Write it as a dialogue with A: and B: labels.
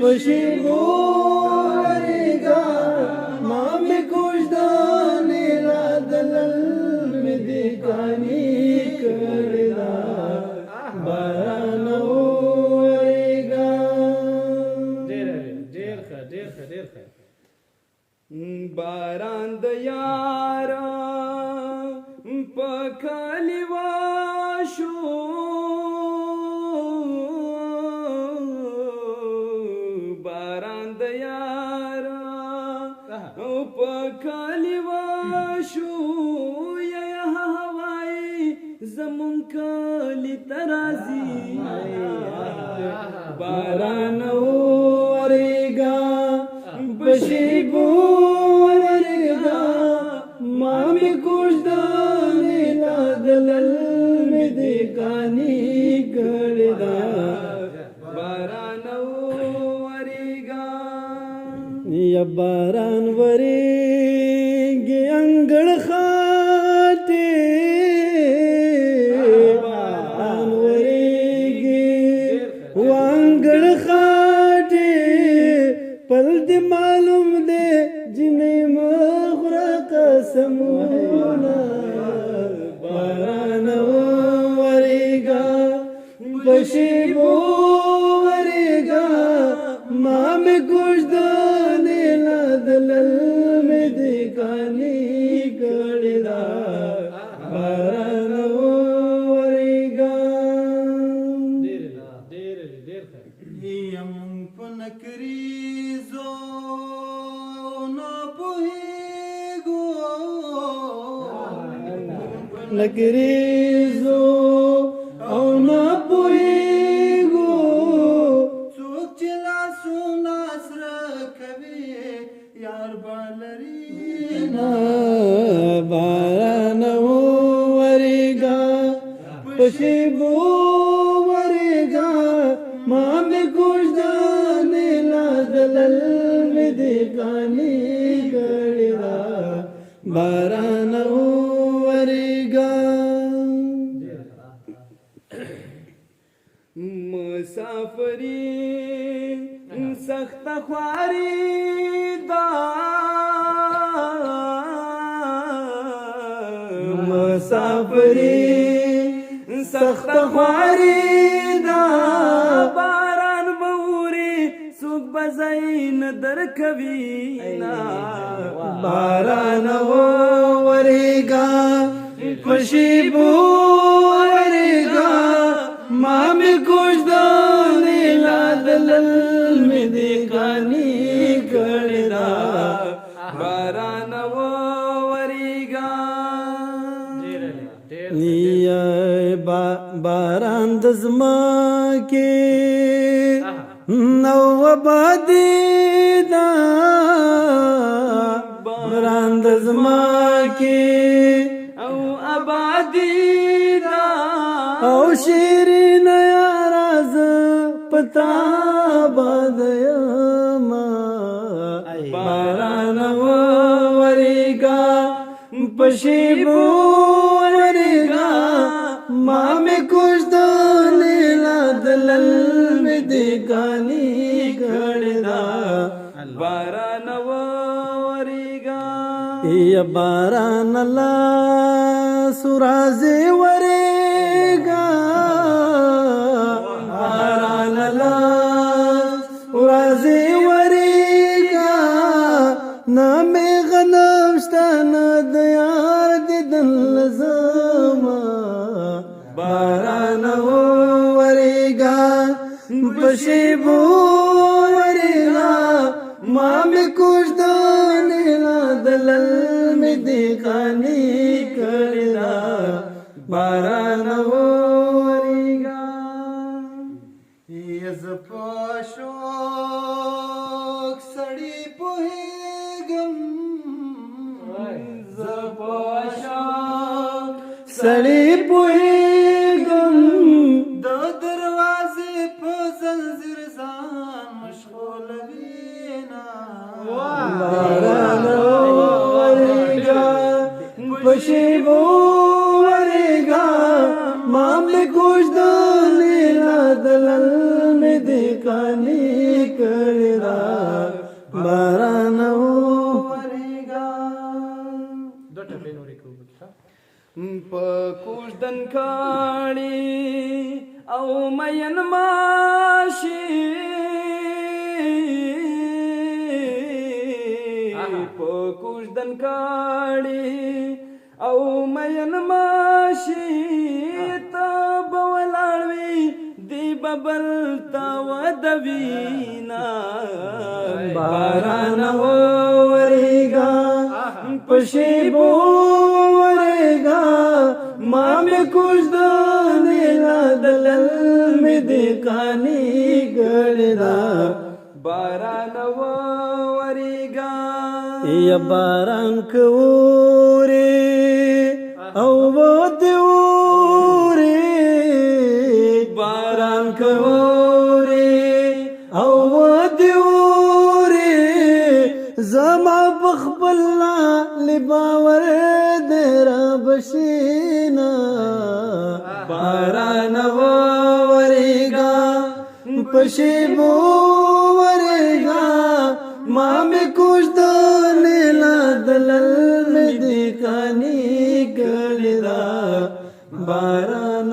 A: پشیبو ورگا ما می کشدانی لا دلل می دیکانی کردا باران ورگا
B: ډیر ښه
A: باران د یارا په کلی واشو باران د یارا په کلی واشو یا هوای زمون کلی ترازی باران ورگا پشیبو ورگا مامی کشدانی لا دلل می دیکانی کردا باران ورگا یا باران ورگی انگڑ خاتے باران ورگی وانگڑ خاتے پل دی معلوم دے جنہیں مغرا قسمونا باران ورگا پشیبو ورگا مامی کشدانی لا دلل می دیکانی کردا باران ورگا
C: یم پنکریزو نا پوهیگو
A: نکریزو او نا پوهیگو
C: څوک چې لاسونه سره کوي یار بالری
A: نا باران ورگا پشیبو ورگا مامی کشدانی لا دلل می دیکانی کردا باران ورگا مسافری سخت خواری دا مسافری سخت خواری دا باران بوري سوک بزین در کوینا باران ورگا پشیبو ورگا مامی کشدانی لا دلل می دیکانی کردا باران ورگا باران د زمکه نو آبادی دا باران د زمکه او آبادی دا او شیرین یاراز پتا بادیما باران ورگا پشیبو ورگا مامی کشدانی لا دلل می دیکانی کردا باران ورگا یا باران لا سرازی ورگا باران لا سرازی ورگا نامی غنم شتانا دیار دیدن لزما باران ورگا پشیبو ورگا مامی کشدانی لا دلل می دیکانی کردا باران ورگا
C: یز پاشوک سړی پوهیږم
A: زپاشوک سړی پوهیږم
C: د دروازې په زنځیر ځان مشغولوي نه
A: باران ورگا پشیبو ورگا مامی کشدانی لا دلل می دیکانی کانی کړی دا باران
C: ورېږه
B: دوه ټپې نورې کوو پکې، ښه؟
A: په کوژدن کاڼي او مین ماشي په کوژدن کاڼي او مین ماشي ته به ولاړ وي دی ببل ته ودوینا باران ورېږه په شیبو ورېږه ما مې کوژدن لادلل مې دې کانی کړی دا باران ورېږه یا باران که اورې او ودې اورې باران که اورې او ودې اورې زما په خپل لالې باور دې را بشینا باران ورېږه په شیبو ورېږه ما مې کوژدن لادلل مې دې کانی کړی دا باران